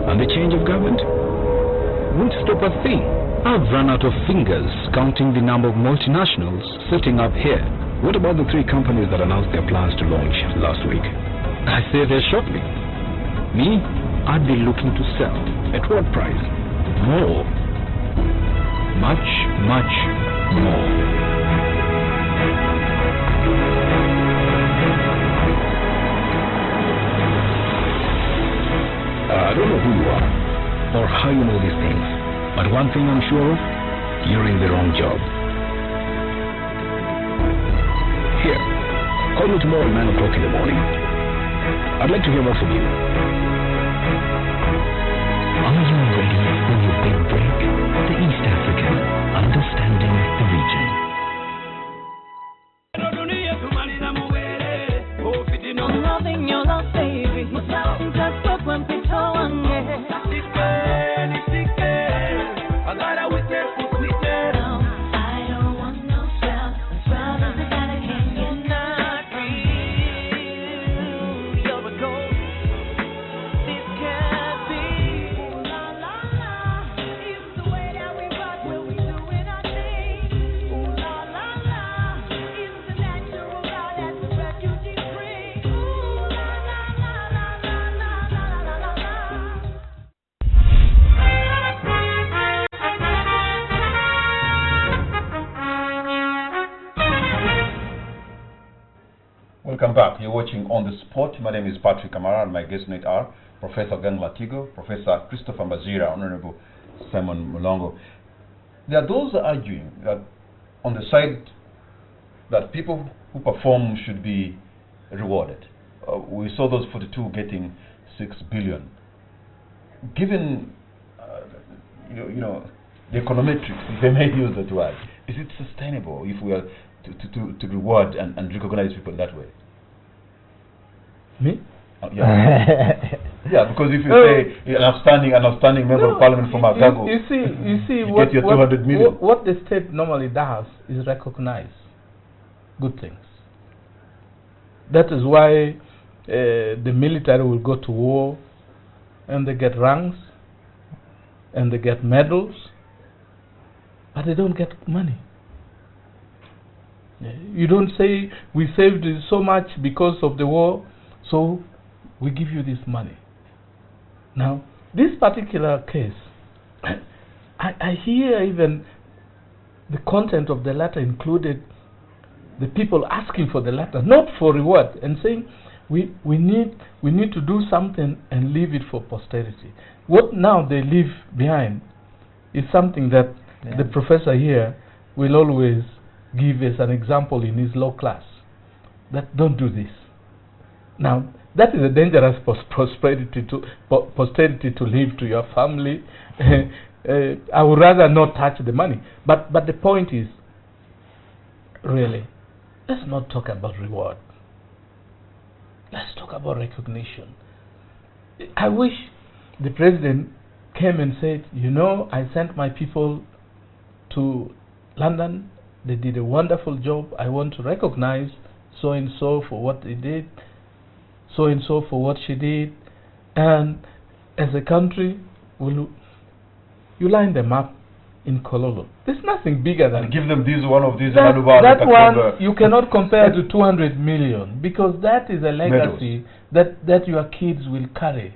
And the change of government won't stop a thing. I've run out of fingers counting the number of multinationals setting up here. What about the 3 companies that announced their plans to launch last week? I say they shocked me. Me, I'd be looking to sell. At what price? More. Much, much more. I don't know who you are or how you know these things, but one thing I'm sure of, you're in the wrong job. Here, call me tomorrow at 9 o'clock in the morning. I'd like to hear more from you. Are you ready for your big break? The East African, understanding the region. I'm loving your love, baby. Just put one picture on me. I got a witness to sweetness. I don't want no spell. Spell is the kind of king in not real. Welcome back. You're watching On the Spot. My name is Patrick Kamara, and my guests tonight are Professor Ogenga Latigo, Professor Christopher Mbazira, Honorable Simon Mulongo. There are those arguing that on the side that people who perform should be rewarded. We saw those 42 getting 6 billion. Given the econometrics, if I may use that word, is it sustainable if we are to reward and recognize people that way? Me? Yeah, because if you say an outstanding member of parliament from Agago, you see you get your 200 million. What the state normally does is recognize good things. That is why the military will go to war and they get ranks and they get medals, but they don't get money. You don't say we saved so much because of the war, so we give you this money. Now, this particular case, I hear even the content of the letter included the people asking for the letter, not for reward, and saying we need to do something and leave it for posterity. What now they leave behind is something that the professor here will always give as an example in his law class. That don't do this. Now, that is a dangerous posterity to leave to your family. I would rather not touch the money. But the point is, really, let's not talk about reward. Let's talk about recognition. I wish the president came and said, I sent my people to London. They did a wonderful job. I want to recognize so-and-so for what they did, so-and-so for what she did. And as a country, you line them up in Kololo. There's nothing bigger than... And give them one of these... That one you cannot compare to 200 million, because that is a legacy that your kids will carry.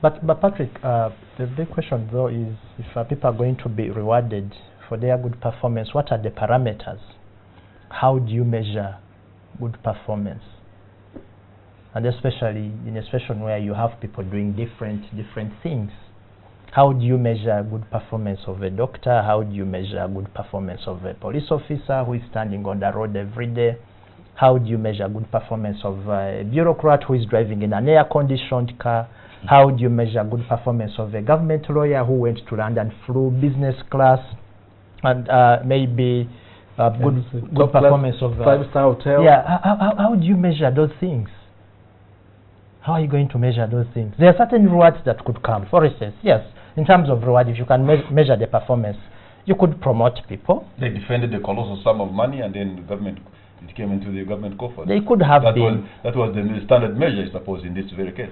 But Patrick, the big question though is, if people are going to be rewarded for their good performance, what are the parameters? How do you measure good performance? And especially in a situation where you have people doing different things. How do you measure good performance of a doctor? How do you measure good performance of a police officer who is standing on the road every day? How do you measure good performance of a bureaucrat who is driving in an air-conditioned car? How do you measure good performance of a government lawyer who went to London flew business class? And maybe good performance of five-star hotel. Yeah, how do you measure those things? How are you going to measure those things? There are certain rewards that could come. For instance, yes, in terms of reward, if you can measure the performance, you could promote people. They defended the colossal sum of money, and then the government, it came into the government coffers. They could have that was the standard measure, I suppose, in this very case.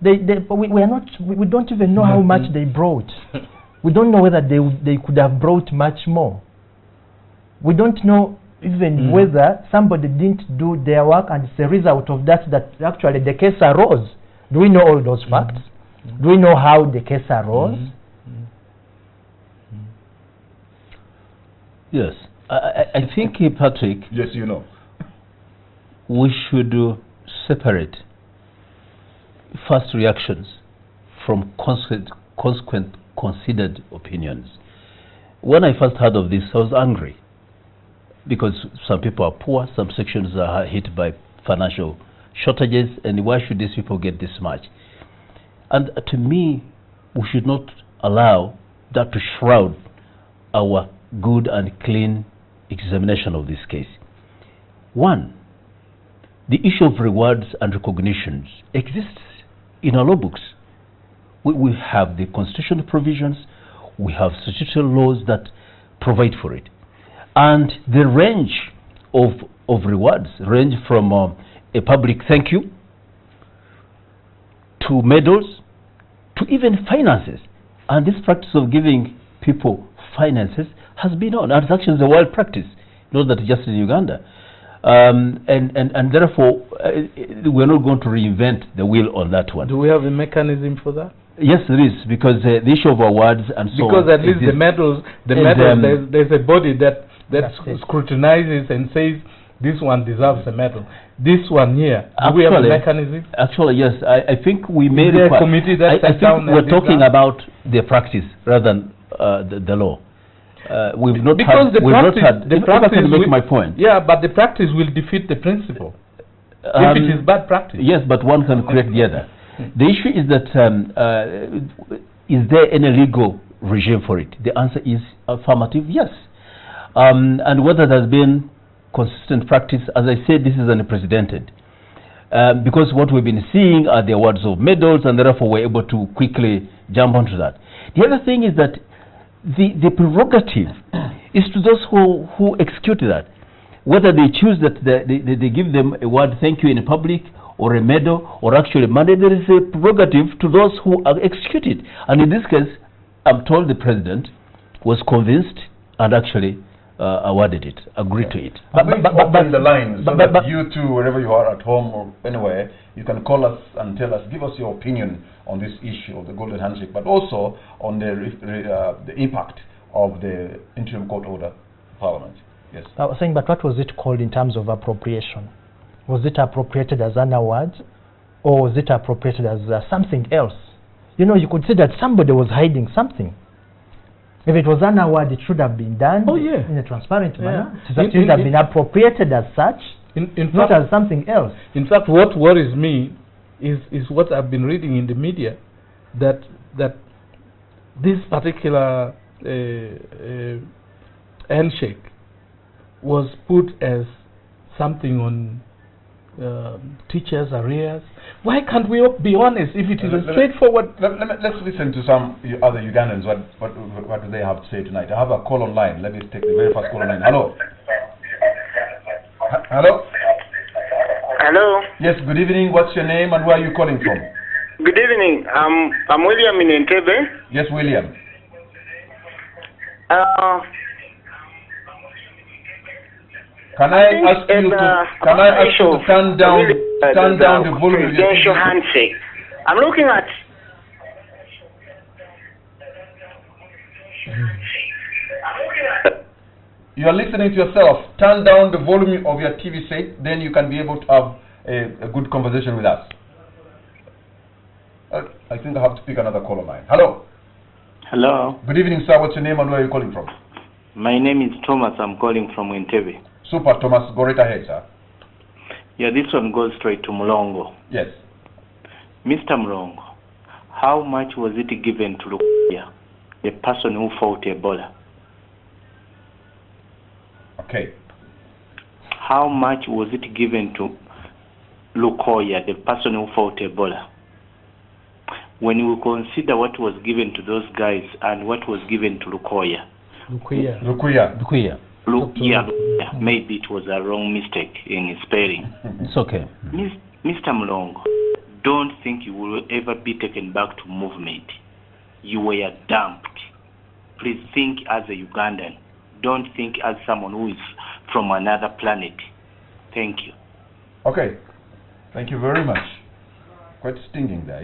But we don't even know how much they brought. We don't know whether they could have brought much more. We don't know even whether somebody didn't do their work, and it's a result of that actually the case arose. Do we know all those facts? Do we know how the case arose? Yes. I think, Patrick... Yes, you know. We should separate first reactions from consequent considered opinions. When I first heard of this, I was angry, because some people are poor, some sections are hit by financial shortages, and why should these people get this much? And to me, we should not allow that to shroud our good and clean examination of this case. One, the issue of rewards and recognitions exists in our law books. We have the constitutional provisions, we have statutory laws that provide for it. And the range of rewards range from a public thank you to medals to even finances. And this practice of giving people finances has been on. And it's actually the world practice, not that just in Uganda. And therefore, we're not going to reinvent the wheel on that one. Do we have a mechanism for that? Yes, there is, because the issue of awards and so on. Because at least the medals, there's a body that that scrutinizes and says this one deserves a medal. This one here, do we have a mechanism? Actually, yes. I think we may require a require. committee that I think we're talking about the practice rather than the law. We've not because had. the We've practice, not had. the If I practice can make will, my point. Yeah, but the practice will defeat the principle. If it is bad practice. Yes, but one can correct the other. The issue is that is there any legal regime for it? The answer is affirmative, yes. And whether there's been consistent practice, as I said, this is unprecedented. Because what we've been seeing are the awards of medals, and therefore we're able to quickly jump onto that. The other thing is that the prerogative is to those who execute that. Whether they choose that they give them a word thank you in public, or a medal, or actually money, there is a prerogative to those who execute it. And in this case, I'm told the president was convinced and actually awarded it, agreed to it. But open the lines so that you too, wherever you are, at home or anywhere, you can call us and tell us, give us your opinion on this issue of the golden handshake, but also on the impact of the interim court order parliament. Yes. I was saying, but what was it called in terms of appropriation? Was it appropriated as an award, or was it appropriated as something else? You know, you could say that somebody was hiding something. If it was an award, it should have been done in a transparent manner. It should have been appropriated as such, not as something else. In fact, what worries me is what I've been reading in the media, that this particular handshake was put as something on teachers' arrears. Why can't we be honest if it is a straightforward... Let's listen to some other Ugandans. What do they have to say tonight? I have a call online. Let me take the very first call online. Hello? Hello? Hello? Yes, good evening. What's your name and where are you calling from? Good evening. I'm William in Entebbe. Yes, William. Can I ask you to turn down the volume of your presidential handshake? I'm looking at... You are listening to yourself. Turn down the volume of your TV set, then you can be able to have a good conversation with us. I think I have to pick another caller line. Hello. Hello. Good evening, sir. What's your name and where are you calling from? My name is Thomas. I'm calling from Entebbe. Super, Thomas. Go right ahead, sir. Yeah, this one goes straight to Mulongo. Yes. Mr. Mulongo, how much was it given to Lukoya, the person who fought Ebola? Okay. How much was it given to Lukoya, the person who fought Ebola? When you consider what was given to those guys and what was given to Lukoya. Lukoya. Maybe it was a wrong mistake in spelling. It's okay. Mr. Mulongo, don't think you will ever be taken back to movement. You were dumped. Please think as a Ugandan. Don't think as someone who is from another planet. Thank you. Okay. Thank you very much. Quite stinging there.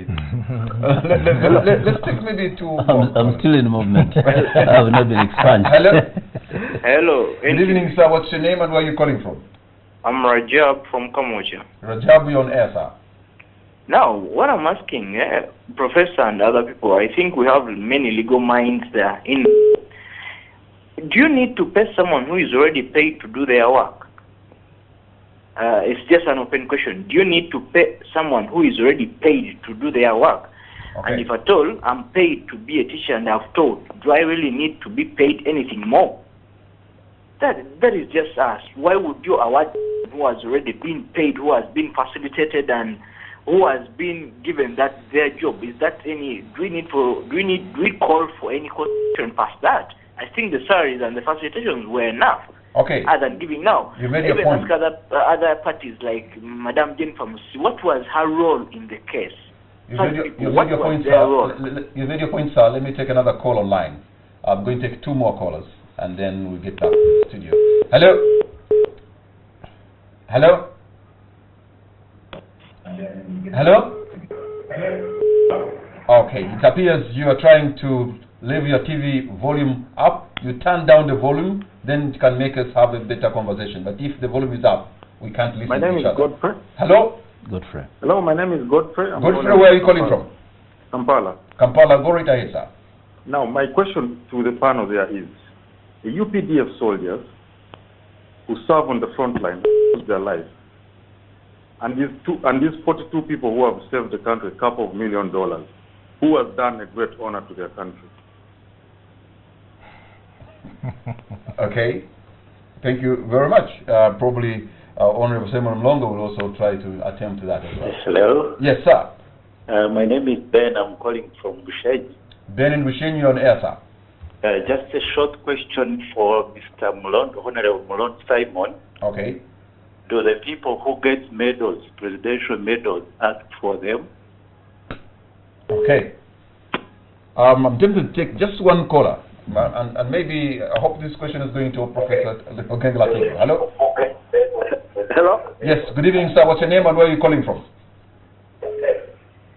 Let's take maybe two. I'm still in movement. I have not been expunged. Hello. Hello. Good evening, sir. What's your name and where are you calling from? I'm Rajab from Kamoja. Rajab, you're on air, sir. Now, what I'm asking, Professor and other people, I think we have many legal minds there. Do you need to pay someone who is already paid to do their work? It's just an open question. Do you need to pay someone who is already paid to do their work? Okay. And if at all, I'm paid to be a teacher and I've taught, do I really need to be paid anything more? That is just us. Why would you award who has already been paid, who has been facilitated, and who has been given that their job? Is that any? Do we call for any constitution past that? I think the salaries and the facilitations were enough. Okay. Other than giving now. You made your point. Ask other parties like Madame Jennifer Musi, what was her role in the case? You made your point, sir. You made your point, sir. Let me take another call online. I'm going to take two more callers, and then we'll get back to the studio. Hello? Hello? Hello? Okay, it appears you are trying to leave your TV volume up. you turn down the volume, then it can make us have a better conversation. But if the volume is up, we can't listen My name to each is other. Godfrey. Hello? Godfrey. Hello, my name is Godfrey. Godfrey, where are you calling from? Kampala. Kampala, go right ahead, sir. Now, my question to the panel there is, the UPDF soldiers who serve on the front line, lose their lives, and these 42 people who have saved the country a couple of $1 million, who has done a great honor to their country? Okay. Thank you very much. Probably Honorable Simon Mulongo will also try to attempt that as well. Hello? Yes, sir. My name is Ben. I'm calling from Bushenyi. Ben in Bushenyi, you're on air, sir. Just a short question for Mr. Mulongo, Honorable Mulongo Simon. Okay. Do the people who get medals, presidential medals, ask for them? Okay. I'm tempted to take just one caller. And maybe, I hope this question is going to Professor Ogenga Latigo. Hello? Hello? Yes, good evening, sir. What's your name and where are you calling from?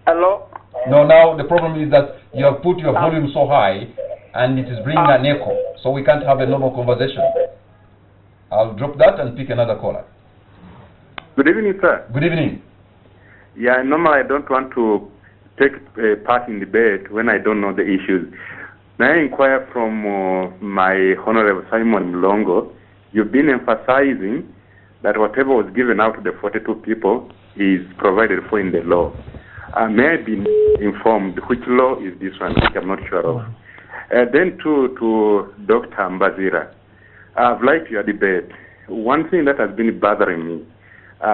Hello? No, now the problem is that you have put your volume so high and it is bringing an echo, so we can't have a normal conversation. I'll drop that and pick another caller. Good evening, sir. Good evening. Yeah, normally I don't want to take part in debate when I don't know the issues. May I inquire from my Honorable Simon Mulongo, you've been emphasizing that whatever was given out to the 42 people is provided for in the law. May I be informed which law is this one, which I'm not sure of. Then to Dr. Mbazira, I've liked your debate. One thing that has been bothering me,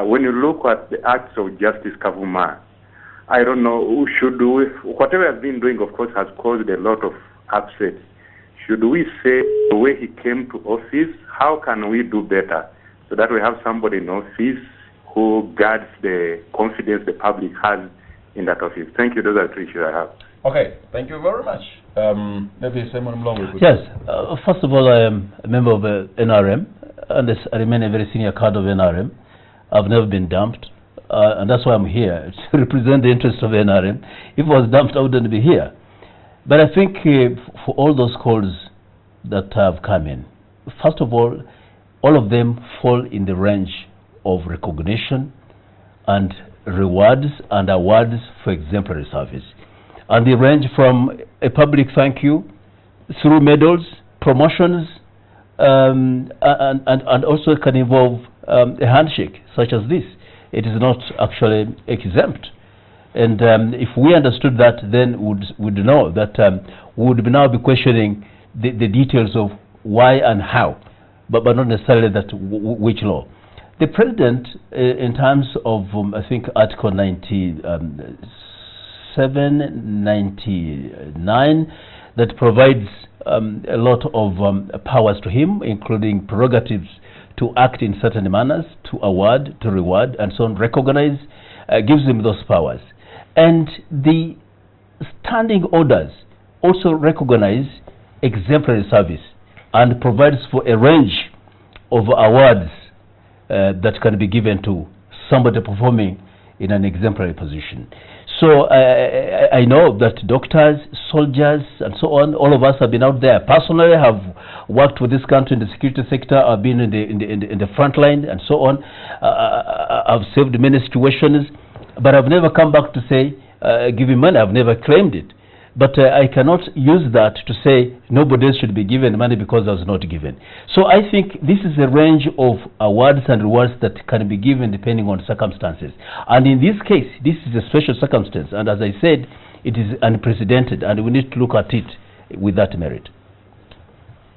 when you look at the acts of Justice Kavuma, I don't know, whatever has been doing, of course, has caused a lot of upset. Should we say the way he came to office, how can we do better so that we have somebody in office who guards the confidence the public has in that office? Thank you. Those are three issues I have. Okay, thank you very much. Maybe Simon Mulongo. Yes, first of all, I am a member of NRM, and I remain a very senior cadre of NRM. I've never been dumped, and that's why I'm here, to represent the interests of NRM. If I was dumped, I wouldn't be here. But I think for all those calls that have come in, first of all of them fall in the range of recognition and rewards and awards for exemplary service. And they range from a public thank you, through medals, promotions, and also can involve a handshake such as this. It is not actually exempt. And if we understood that, then we'd know that we would now be questioning the details of why and how, but not necessarily that which law. The President, in terms of, I think, Article 99, that provides a lot of powers to him, including prerogatives to act in certain manners, to award, to reward, and so on, recognize, gives him those powers. And the standing orders also recognize exemplary service and provides for a range of awards that can be given to somebody performing in an exemplary position. So I know that doctors, soldiers, and so on, all of us have been out there. Personally, have worked with this country in the security sector. I've been in the front line and so on. I've saved many situations, but I've never come back to say, give me money. I've never claimed it. But I cannot use that to say nobody else should be given money because I was not given. So I think this is a range of awards and rewards that can be given depending on circumstances. And in this case, this is a special circumstance. And as I said, it is unprecedented, and we need to look at it with that merit.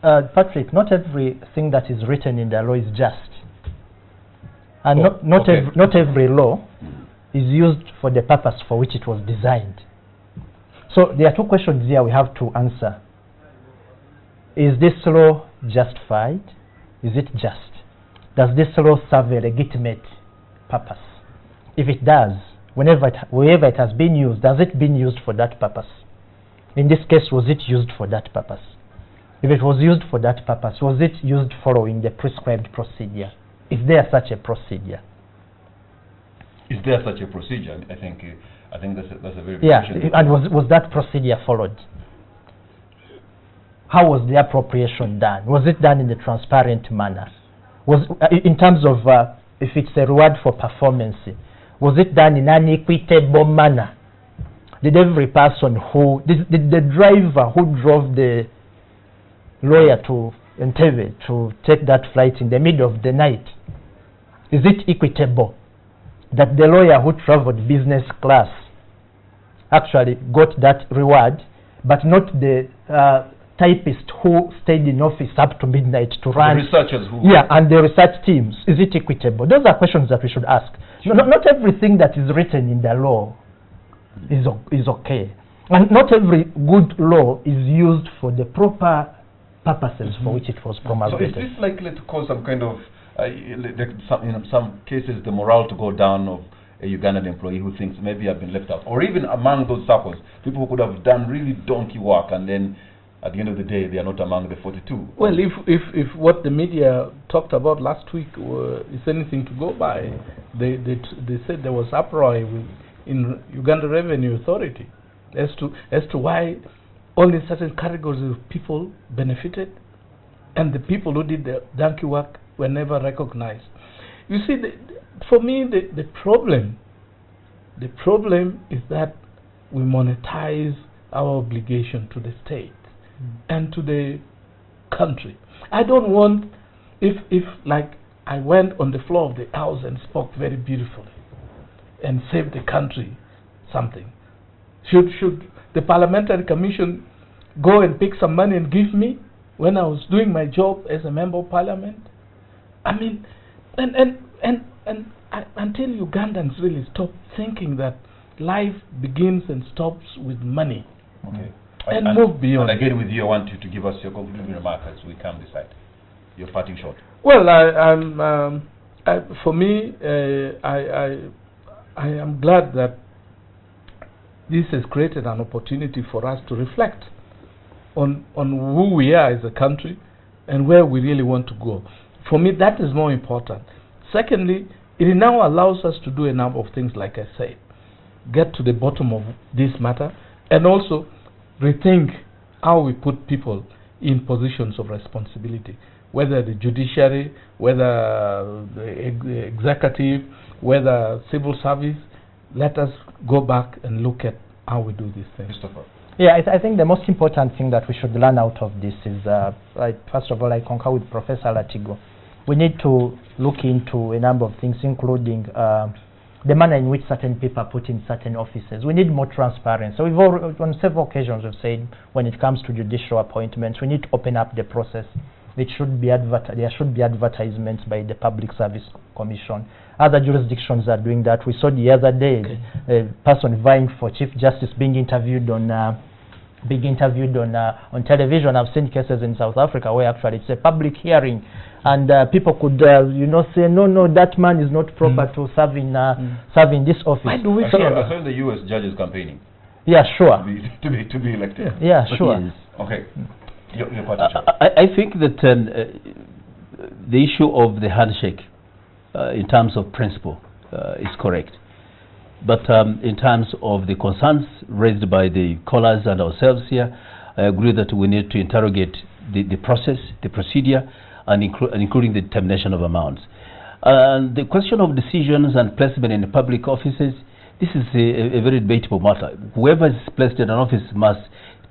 Patrick, not everything that is written in the law is just. And not every law is used for the purpose for which it was designed. So there are two questions here we have to answer. Is this law justified? Is it just? Does this law serve a legitimate purpose? If it does, wherever it has been used, has it been used for that purpose? In this case, was it used for that purpose? If it was used for that purpose, was it used following the prescribed procedure? Is there such a procedure? Is there such a procedure? I think that's a very good question. Yeah, and was that procedure followed? how was the appropriation done? Was it done in a transparent manner? Was in terms of if it's a reward for performance, was it done in an equitable manner? Did every person who, did the driver who drove the lawyer to Entebbe to take that flight in the middle of the night, is it equitable that the lawyer who traveled business class actually got that reward, but not the typist who stayed in office up to midnight to run? The researchers who... Yeah, and the research teams. Is it equitable? Those are questions that we should ask. Sure. Not everything that is written in the law is okay. And not every good law is used for the proper purposes for which it was promulgated. So is this likely to cause some kind of, in some cases, the morale to go down of a Ugandan employee who thinks maybe I've been left out? Or even among those circles, people who could have done really donkey work and then at the end of the day, they are not among the 42. Well, if what the media talked about last week is anything to go by, they said there was uproar in Uganda Revenue Authority as to why only certain categories of people benefited, and the people who did the donkey work were never recognized. You see, for me, the problem is that we monetize our obligation to the state and to the country. I don't want, if like I went on the floor of the House and spoke very beautifully and saved the country something, should the Parliamentary Commission go and pick some money and give me when I was doing my job as a member of Parliament? I mean, until Ugandans really stop thinking that life begins and stops with money. Okay. And move beyond. And again with you, I want you to give us your concluding remark as we come this side. Your parting shot. Well, for me, I am glad that this has created an opportunity for us to reflect on who we are as a country and where we really want to go. For me, that is more important. Secondly, it now allows us to do a number of things, like I said, get to the bottom of this matter, and also rethink how we put people in positions of responsibility, whether the judiciary, whether the executive, whether civil service. Let us go back and look at how we do these things. Christopher. Yeah, I think the most important thing that we should learn out of this is, first of all, I concur with Professor Latigo. We need to look into a number of things, including the manner in which certain people are put in certain offices. We need more transparency. So we've on several occasions we've said when it comes to judicial appointments, we need to open up the process. It should be there should be advertisements by the Public Service Commission. Other jurisdictions are doing that. We saw the other day a person vying for Chief Justice being interviewed on television. I've seen cases in South Africa where actually it's a public hearing, and people could say no, that man is not proper to serve in this office. Why do we I saw the U.S. judges campaigning. Yeah, sure. To be elected. Yeah, sure. Yes. Okay. I think that the issue of the handshake in terms of principle is correct. But in terms of the concerns raised by the callers and ourselves here, I agree that we need to interrogate the process, the procedure, and including the determination of amounts. And the question of decisions and placement in the public offices, this is a very debatable matter. Whoever is placed in an office must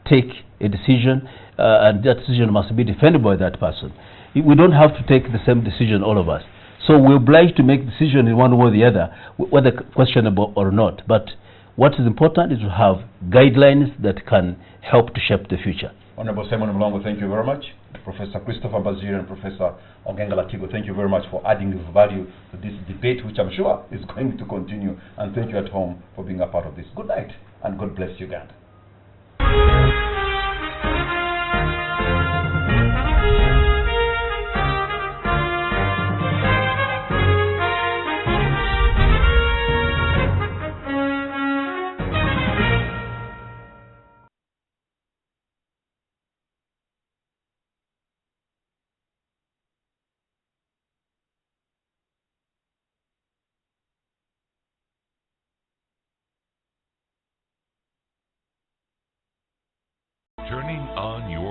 take a decision, and that decision must be defended by that person. We don't have to take the same decision, all of us. So we're obliged to make decisions in one way or the other, whether questionable or not. But what is important is to have guidelines that can help to shape the future. Honorable Simon Mulongo, thank you very much. Professor Christopher Mbazira and Professor Ogenga Latigo, thank you very much for adding value to this debate, which I'm sure is going to continue. And thank you at home for being a part of this. Good night, and God bless Uganda. Turning on your